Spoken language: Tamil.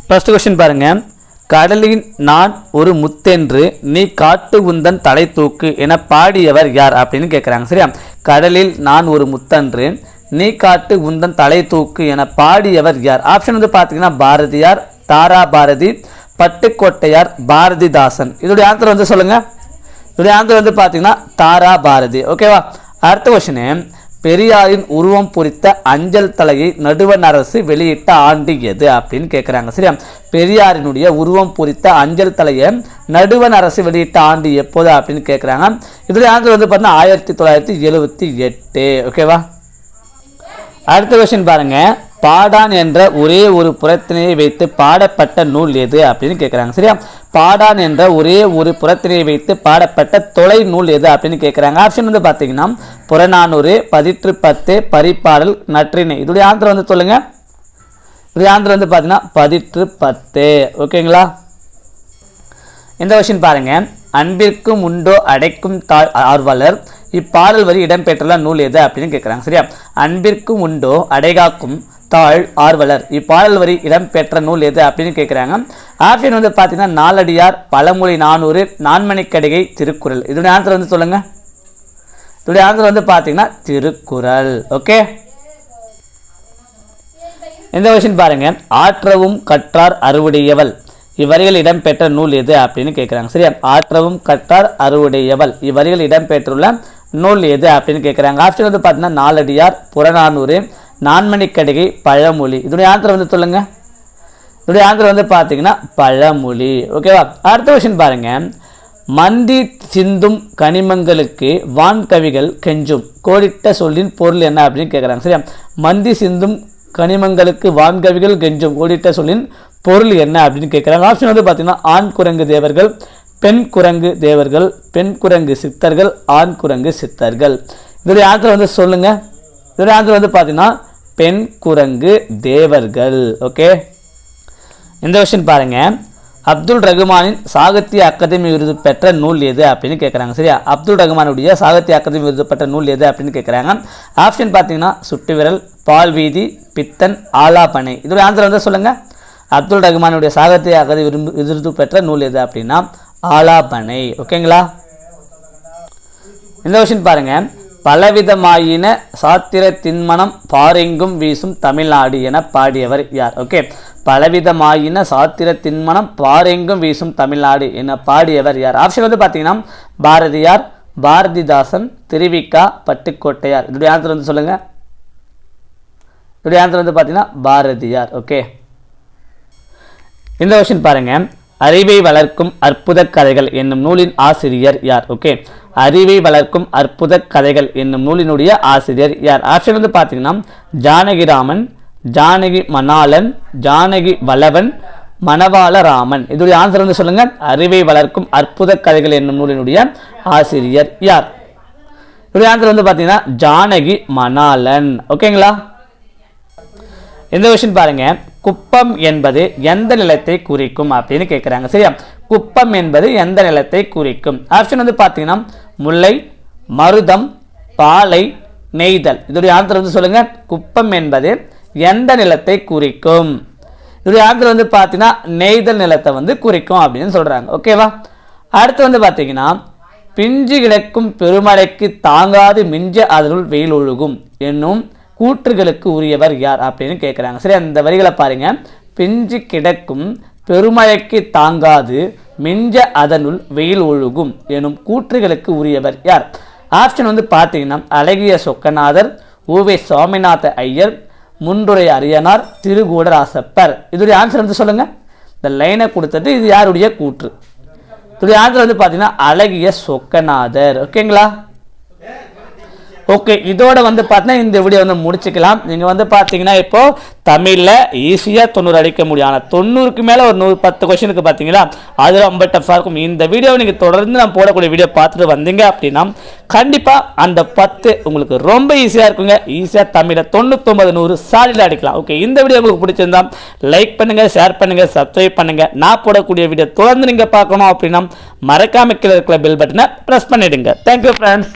ஃபர்ஸ்ட் क्वेश्चन பாருங்க. கடலில் நான் ஒரு முத்தென்று நீ காட்டு உந்தன் தலை தூக்கு என பாடியவர் யார் அப்படின்னு கேட்குறாங்க. சரியா? கடலில் நான் ஒரு முத்தன்று நீ காட்டு உந்தன் தலை தூக்கு என பாடியவர் யார்? ஆப்ஷன் வந்து பார்த்தீங்கன்னா பாரதியார், தாரா பாரதி, பட்டுக்கோட்டையார், பாரதிதாசன். இதோடைய ஆன்சர் வந்து சொல்லுங்க. இதோடைய ஆன்சர் வந்து பார்த்தீங்கன்னா தாரா பாரதி. ஓகேவா? அடுத்த கொஸ்டின், பெரியாரின் உருவம் பொறித்த அஞ்சல் தலையை நடுவண் அரசு வெளியிட்ட ஆண்டு எது அப்படின்னு கேட்குறாங்க. சரியா? பெரியாரினுடைய உருவம் பொறித்த அஞ்சல் தலையை நடுவண் அரசு வெளியிட்ட ஆண்டு எப்போது அப்படின்னு கேட்குறாங்க. இதோடைய ஆன்சர் வந்து பார்த்தீங்கன்னா 1978. ஓகேவா? அடுத்த கொஸ்டின் பாருங்க. பாடான் என்ற ஒரே ஒரு புறத்தினையை வைத்து பாடப்பட்ட நூல் எது அப்படின்னு கேட்குறாங்க. சரியா? பாடான் என்ற ஒரே ஒரு புறத்தினையை வைத்து பாடப்பட்ட தொலை நூல் எது அப்படின்னு கேட்குறாங்க. ஆப்ஷன் வந்து பார்த்தீங்கன்னா புறநானூறு, பதிற்று பத்து, பரிபாடல், நற்றிணை. இதோடைய ஆன்சர் வந்து சொல்லுங்க. இதோடைய ஆன்சர் வந்து பார்த்தீங்கன்னா பதிற்று பத்து. ஓகேங்களா? இந்த கொஸ்டின் பாருங்க. அன்பிற்கும் உண்டோ அடைக்கும் தாழ் ஆர்வலர் இப்பாடல் வரி இடம்பெற்றுள்ள நூல் எது அப்படின்னு கேட்குறாங்க. சரியா? அன்பிற்கும் உண்டோ அடைகாக்கும் தாழ் ஆர்வலர் இப்பாடல் வரி இடம்பெற்ற நூல் எது அப்படின்னு கேட்குறாங்க. ஆப்ஷன் வந்து பார்த்தீங்கன்னா நாலடியார், பழமொழி 400, நான்மணிக்கடிகை, திருக்குறள். இதோடைய ஆன்சர் வந்து சொல்லுங்க. இதோடைய ஆன்சர் வந்து பார்த்தீங்கன்னா திருக்குறள். ஓகே. இந்த கொஸ்டின் பாருங்க. ஆற்றவும் கற்றார் அறுவடையவள் இவ்வரிகள் இடம்பெற்ற நூல் எது அப்படின்னு கேட்குறாங்க. சரியா? ஆற்றவும் கற்றார் அறுவடையவள் இவ்வரிகள் இடம்பெற்றுள்ள நூல் எது அப்படின்னு கேட்குறாங்க. ஆப்ஷன் வந்து பார்த்தீங்கன்னா நாலடியார், புறநானூறு, நான்மணிக்கடிகை, பழமொழி. இதோடைய ஆன்சர் வந்து சொல்லுங்க. இதோடைய ஆன்சர் வந்து பார்த்தீங்கன்னா பழமொழி. ஓகேவா? அடுத்த கொஸ்டின் பாருங்க. மந்தி சிந்தும் கனிமங்களுக்கு வான்கவிகள் கெஞ்சும் கோடிட்ட சொல்லின் பொருள் என்ன அப்படின்னு கேட்குறாங்க. சரியா? மந்தி சிந்தும் கனிமங்களுக்கு வான்கவிகள் கெஞ்சும் கோடிட்ட சொல்லின் பொருள் என்ன அப்படின்னு கேட்குறாங்க. ஆப்ஷன் வந்து பார்த்தீங்கன்னா ஆண் குரங்கு தேவர்கள், பெண் குரங்கு தேவர்கள், பெண் குரங்கு சித்தர்கள், ஆண் குரங்கு சித்தர்கள். இதோடைய ஆன்சர் வந்து சொல்லுங்க. இதோடைய ஆன்சர் வந்து பார்த்தீங்கன்னா பெண் குரங்கு தேவர்கள். ஓகே. இந்த கொஸ்டின் பாருங்க. அப்துல் ரகுமானின் சாகித்ய அகாதமி விருது பெற்ற நூல் எது அப்படின்னு கேட்குறாங்க. சரியா? அப்துல் ரகுமானுடைய சாகித்ய அகாதமி விருது பெற்ற நூல் எது அப்படின்னு கேட்குறாங்க. ஆப்ஷன் பார்த்தீங்கன்னா சுட்டுவிரல், பால்வீதி, பித்தன், ஆலாபனை. இதோடைய ஆன்சர் வந்து சொல்லுங்க. அப்துல் ரகுமானுடைய சாகித்ய அகாதமி விருது பெற்ற நூல் எது அப்படின்னா ஆலாபனை. ஓகேங்களா? இந்த கொஸ்டின் பாருங்க. பலவிதமாயின சாத்திர திண்மனம் பாரெங்கும் வீசும் தமிழ்நாடு என பாடியவர் யார்? ஓகே. பலவிதமாயின சாத்திர திண்மனம் பாரெங்கும் வீசும் தமிழ்நாடு என பாடியவர் யார்? ஆப்ஷன் வந்து பார்த்தீங்கன்னா பாரதியார், பாரதிதாசன், திருவிக்கா, பட்டுக்கோட்டையார். இதோடைய ஆன்சர் வந்து சொல்லுங்க. இதோடைய ஆன்சர் வந்து பார்த்தீங்கன்னா பாரதியார். ஓகே. இந்த கொஸ்டின் பாருங்க. அறிவை வளர்க்கும் அற்புத கதைகள் என்னும் நூலின் ஆசிரியர் யார்? ஓகே. அறிவை வளர்க்கும் அற்புத கதைகள் என்னும் நூலினுடைய ஆசிரியர் யார்? ஆப்ஷன் வந்து பார்த்தீங்கன்னா ஜானகிராமன், ஜானகி மணாளன், ஜானகி வளவன், மணவாளராமன். இதோடைய ஆன்சர் வந்து சொல்லுங்க. அறிவை வளர்க்கும் அற்புத கதைகள் என்னும் நூலினுடைய ஆசிரியர் யார்? இதோடைய ஆன்சர் வந்து பார்த்தீங்கன்னா ஜானகி மணாளன். ஓகேங்களா? இந்த கொஸ்டின் பாருங்க. குப்பம் என்பது எந்த நிலத்தை குறிக்கும் அப்படின்னு கேட்குறாங்க. சரியா? குப்பம் என்பது எந்த நிலத்தை குறிக்கும்? ஆப்ஷன் வந்து பார்த்தீங்கன்னா முல்லை, மருதம், பாலை, நெய்தல். இதோடைய ஆன்சர் வந்து சொல்லுங்க. குப்பம் என்பது எந்த நிலத்தை குறிக்கும்? இதோடைய ஆன்சர் வந்து பார்த்தீங்கன்னா நெய்தல் நிலத்தை வந்து குறிக்கும் அப்படின்னு சொல்றாங்க. ஓகேவா? அடுத்து வந்து பார்த்தீங்கன்னா பிஞ்சு கிடக்கும் பெருமழைக்கு தாங்காது மிஞ்ச அதனுள் வெயில் ஒழுகும் என்னும் கூற்றுகளுக்கு உரியவர் யார் அப்படின்னு கேட்குறாங்க. சரி, அந்த வரிகளை பாருங்க. பிஞ்சு கிடக்கும் பெருமழைக்கு தாங்காது மிஞ்ச அதனுள் வெயில் ஒழுகும் எனும் கூற்றுகளுக்கு உரியவர் யார்? ஆப்ஷன் வந்து பார்த்தீங்கன்னா அழகிய சொக்கநாதர், ஊவே சுவாமிநாத ஐயர், முன்றுரை அரியனார், திருகூடராசப்பர். இதோடைய ஆன்சர் வந்து சொல்லுங்க. இந்த லைனை கொடுத்துட்டு இது யாருடைய கூற்று? இதோடைய ஆன்சர் வந்து பார்த்தீங்கன்னா அழகிய சொக்கநாதர். ஓகேங்களா? ஓகே, இதோட வந்து பார்த்தீங்கன்னா இந்த வீடியோ வந்து முடிச்சுக்கலாம். நீங்கள் வந்து பார்த்தீங்கன்னா இப்போ தமிழில் ஈஸியாக 90 அடிக்க முடியும். ஆனால் 90க்கு மேலே ஒரு 110 கொஸ்டினுக்கு பார்த்தீங்களா, அது ரொம்ப டஃப்பாக இருக்கும். இந்த வீடியோவை நீங்கள் தொடர்ந்து நான் போடக்கூடிய வீடியோ பார்த்துட்டு வந்தீங்க அப்படின்னா கண்டிப்பாக அந்த 10 உங்களுக்கு ரொம்ப ஈஸியாக இருக்குங்க. ஈஸியாக தமிழில் 99, 100 சாலிடாக அடிக்கலாம். ஓகே, இந்த வீடியோ உங்களுக்கு பிடிச்சிருந்தா லைக் பண்ணுங்கள், ஷேர் பண்ணுங்கள், சப்ஸ்கிரைப் பண்ணுங்கள். நான் போடக்கூடிய வீடியோ தொடர்ந்து நீங்கள் பார்க்கணும் அப்படின்னா மறக்காம கீழே இருக்கிற பெல் பட்டனை ப்ரெஸ் பண்ணிவிடுங்க. Thank you friends.